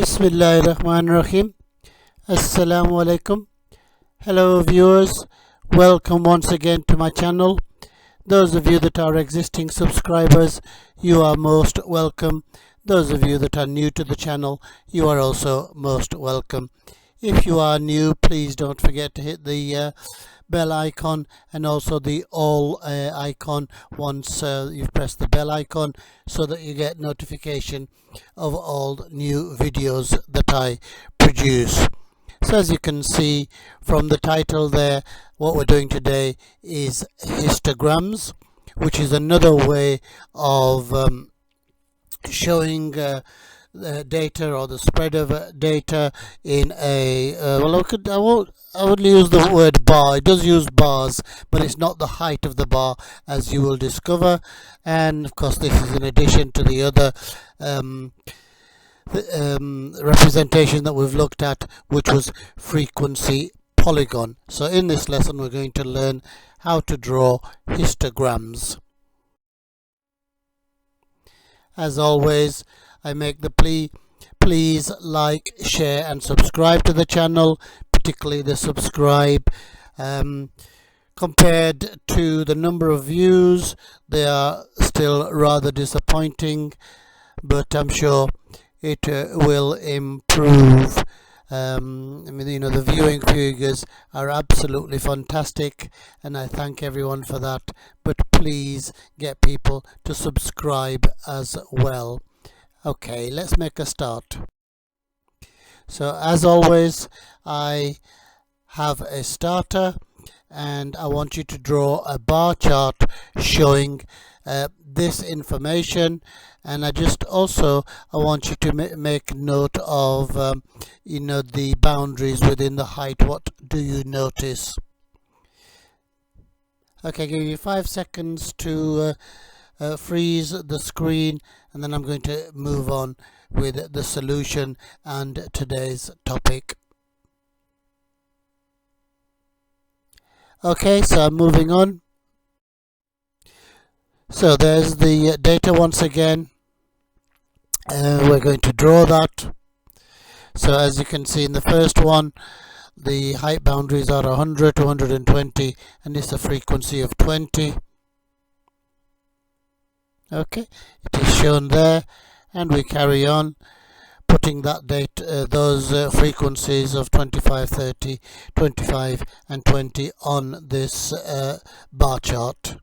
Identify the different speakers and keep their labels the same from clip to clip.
Speaker 1: Bismillahirrahmanirrahim. Assalamu alaikum. Hello viewers, welcome once again to my channel. Those of you that are existing subscribers, you are most welcome. Those of you that are new to the channel, you are also most welcome. If you are new, please don't forget to hit the bell icon and also the all icon once you've pressed the bell icon, so that you get notification of all new videos that I produce. So as you can see from the title there, what we're doing today is histograms, which is another way of showing data or the spread of data in a I would use the word bar. It does use bars, but it's not the height of the bar, as you will discover. And of course this is in addition to the other representation that we've looked at, which was frequency polygon. So in this lesson we're going to learn how to draw histograms. As always, I make the plea, please like, share and subscribe to the channel, particularly the subscribe. Compared to the number of views, they are still rather disappointing, but I'm sure it will improve. The viewing figures are absolutely fantastic and I thank everyone for that, but please get people to subscribe as well. Okay, let's make a start. So as always, I have a starter and I want you to draw a bar chart showing this information, and I want you to make note of the boundaries within the height. What do you notice? Okay, give you 5 seconds to freeze the screen, and then I'm going to move on with the solution and today's topic. Okay, so I'm moving on. So there's the data once again. We're going to draw that. So as you can see in the first one, the height boundaries are 100 to 120 and it's a frequency of 20. Okay, it is shown there, and we carry on putting that those frequencies of 25, 30, 25 and 20 on this bar chart.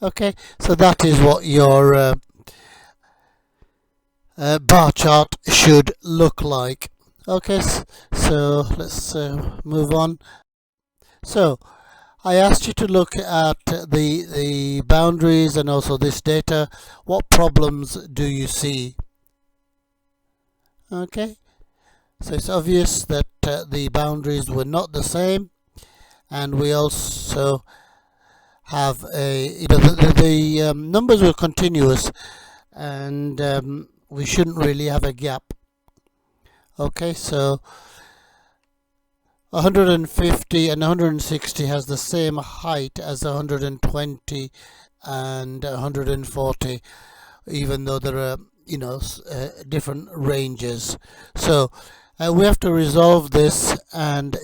Speaker 1: Okay, so that is what your bar chart should look like. Okay, so let's move on. So I asked you to look at the boundaries and also this data. What problems do you see? Okay, so it's obvious that the boundaries were not the same, and we also have the numbers were continuous, and we shouldn't really have a gap. Okay, so 150 and 160 has the same height as 120 and 140, even though there are different ranges. So we have to resolve this and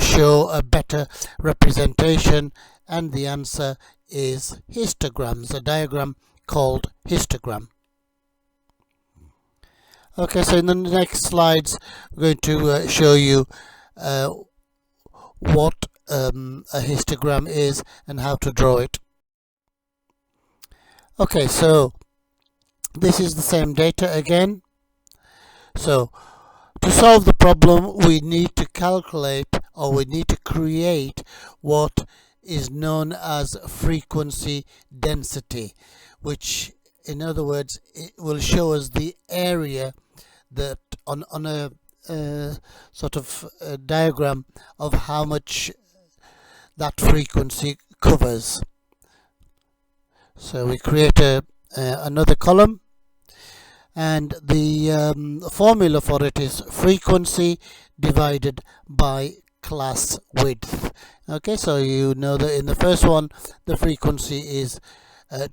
Speaker 1: show a better representation, and the answer is histograms, a diagram called histogram. Okay, so in the next slides we're going to show you what a histogram is and how to draw it. Okay, so this is the same data again. So to solve the problem, we need to calculate, or we need to create what is known as frequency density, which in other words it will show us the area that on a sort of a diagram of how much that frequency covers. So we create another column, and the formula for it is frequency divided by class width. Okay, so you know that in the first one the frequency is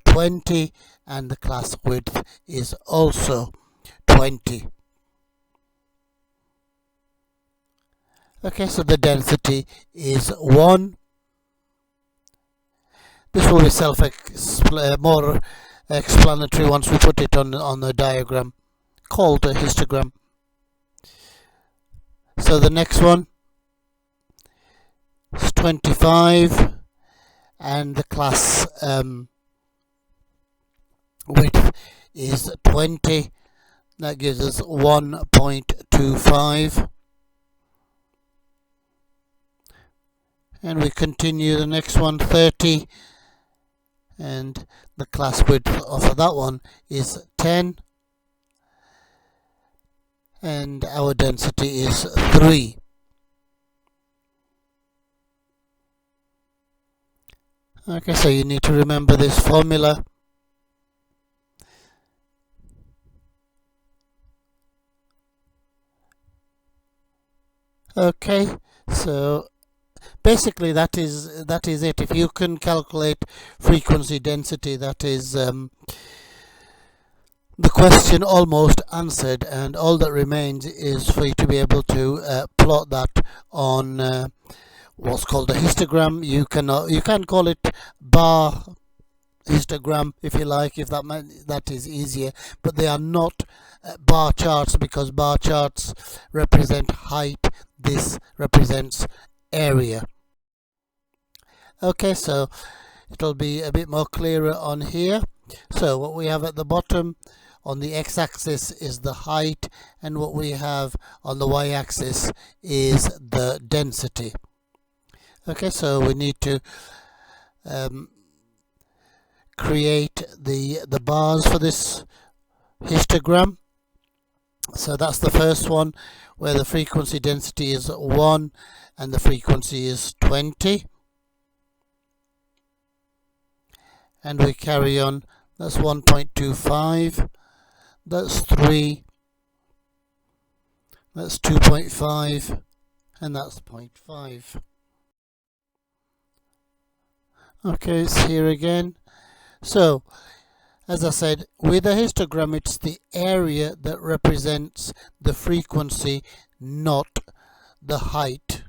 Speaker 1: 20, and the class width is also 20. Okay, so the density is 1. This will be more explanatory once we put it on the diagram called a histogram. So the next one is 25, and the class width is 20. That gives us 1.25. And we continue the next one, 30, and the class width of that one is 10, and our density is 3. Okay, so you need to remember this formula. Okay, so basically that is it. If you can calculate frequency density, that is the question almost answered, and all that remains is for you to be able to plot that on what's called a histogram. You can call it bar histogram if you like, if that is easier, but they are not bar charts, because bar charts represent height. This represents area. Okay, so it'll be a bit more clearer on here. So what we have at the bottom on the x-axis is the height, and what we have on the y-axis is the density. Okay, so we need to create the bars for this histogram. So that's the first one, where the frequency density is 1 and the frequency is 20. And we carry on. That's 1.25. That's 3. That's 2.5. And that's 0.5. Okay, it's here again. So, as I said, with a histogram, it's the area that represents the frequency, not the height.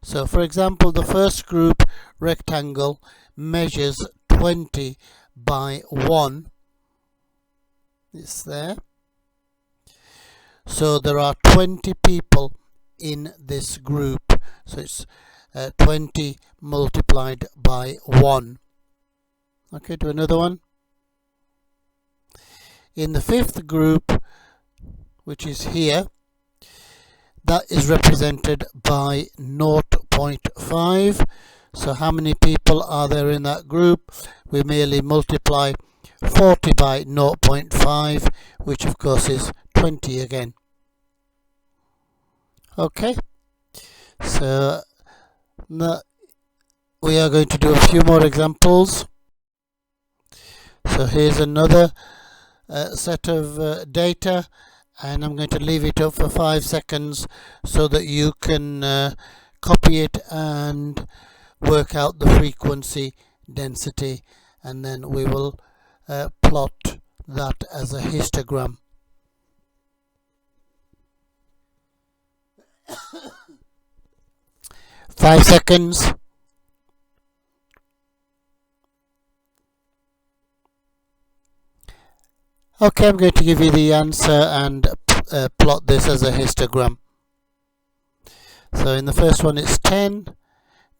Speaker 1: So, for example, the first group rectangle measures 20 by 1. It's there. So there are 20 people in this group. So it's 20 multiplied by 1. Okay, do another one. In the fifth group, which is here, that is represented by 0.5. So how many people are there in that group? We merely multiply 40 by 0.5, which of course is 20 again. Okay, so now we are going to do a few more examples. So here's another set of data, and I'm going to leave it up for 5 seconds so that you can copy it and work out the frequency density, and then we will plot that as a histogram. Five seconds. Okay, I'm going to give you the answer and plot this as a histogram. So in the first one it's 10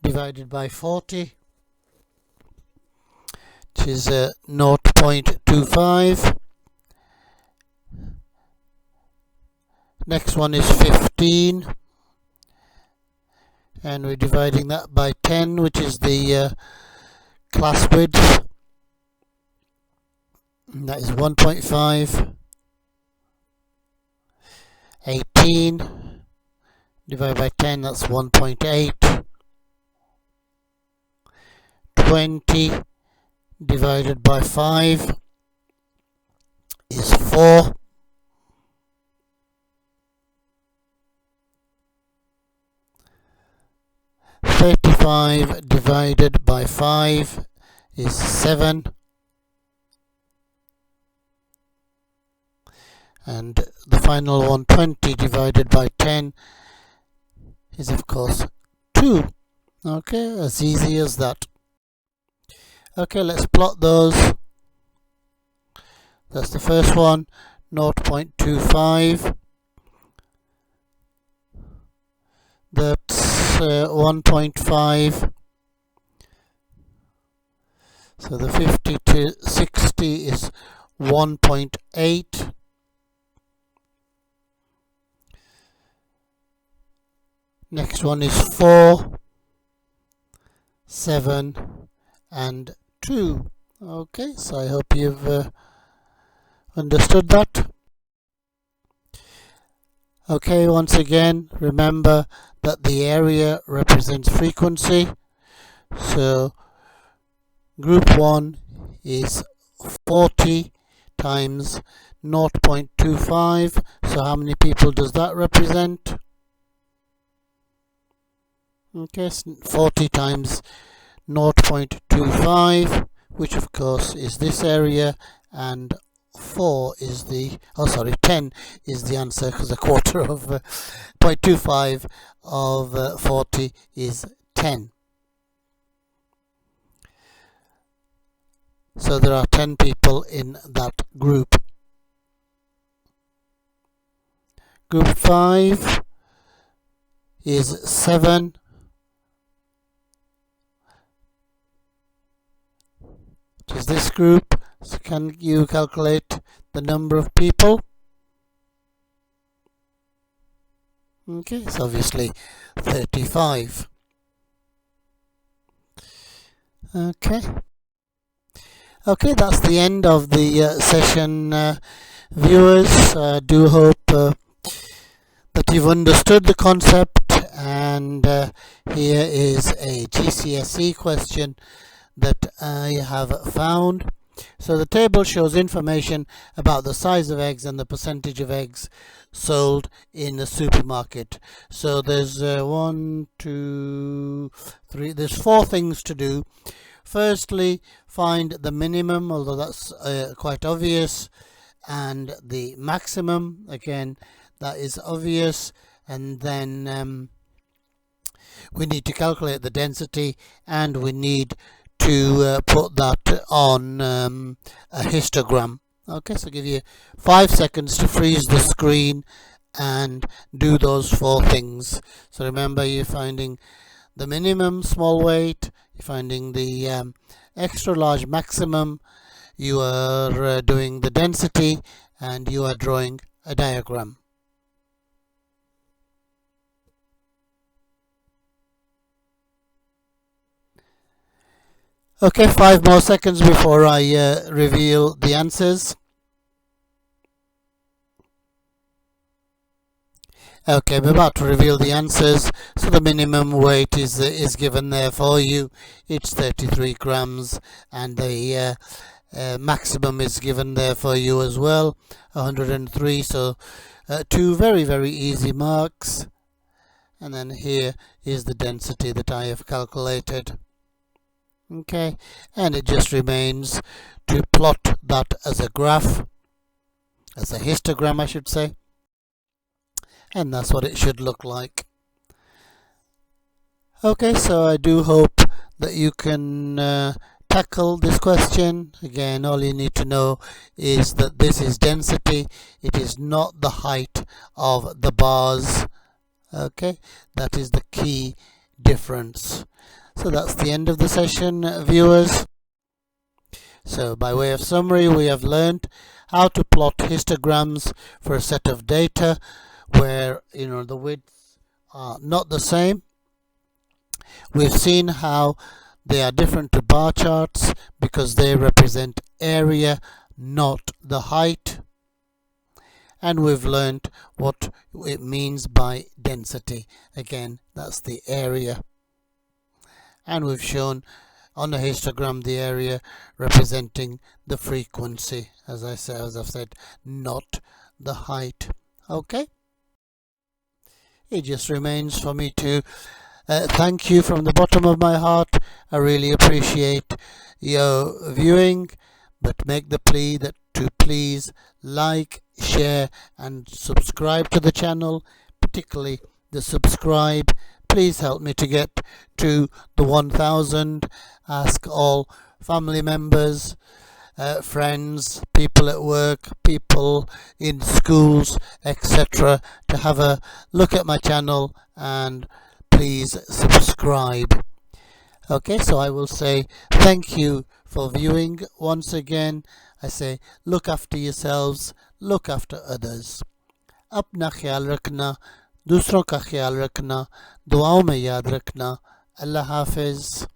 Speaker 1: divided by 40, which is 0.25. Next one is 15, and we're dividing that by 10, which is the class width. And that is 1.5. 18 divided by 10, that's 1.8. 20 divided by 5 is 4. 35 divided by 5 is 7. and the final one, 20 divided by 10, is of course 2. Okay, as easy as that. Okay, let's plot those. That's the first one, 0.25. That's 1.5. So the 50 to 60 is 1.8. Next one is 4, 7 and 2. Okay, so I hope you've understood that. Okay, once again, remember that the area represents frequency. So group 1 is 40 times 0.25. So how many people does that represent? Okay, 40 times 0.25, which of course is this area, and 4 is the, 10 is the answer, because a quarter of 0.25 of 40 is 10. So there are 10 people in that group. Group 5 is 7. Which is this group. So can you calculate the number of people? Okay, it's obviously 35. Okay, that's the end of the session, viewers. I do hope that you've understood the concept, and here is a GCSE question that I have found. So the table shows information about the size of eggs and the percentage of eggs sold in the supermarket. So there's 1, 2, 3, there's 4 things to do. Firstly, find the minimum, although that's quite obvious, and the maximum, again that is obvious, and then we need to calculate the density, and we need to put that on a histogram. Okay, so give you 5 seconds to freeze the screen and do those 4 things. So remember, you're finding the minimum small weight, you're finding the extra large maximum, you are doing the density, and you are drawing a diagram. Okay, 5 more seconds before I reveal the answers. Okay, I'm about to reveal the answers. So the minimum weight is given there for you. It's 33 grams, and the maximum is given there for you as well, 103. So 2 very, very easy marks. And then here is the density that I have calculated. Okay, and it just remains to plot that as a graph, as a histogram I should say, and that's what it should look like. Okay, so I do hope that you can tackle this question. Again, all you need to know is that this is density, it is not the height of the bars. Okay, that is the key difference. So that's the end of the session, viewers. So by way of summary, we have learned how to plot histograms for a set of data where the widths are not the same. We've seen how they are different to bar charts because they represent area, not the height. And we've learned what it means by density. Again, that's the area. And we've shown on the histogram the area representing the frequency, as I've said, not the height. Okay, it just remains for me to thank you from the bottom of my heart. I really appreciate your viewing, but make the plea that to please like, share and subscribe to the channel, particularly the subscribe. Please help me to get to the 1000. Ask all family members, friends, people at work, people in schools, etc., to have a look at my channel and please subscribe. Okay, so I will say thank you for viewing. Once again, I say look after yourselves, look after others. अपना ख्याल रखना, दूसरों का ख्याल रखना, दुआओं में याद रखना. अल्लाह हाफिज.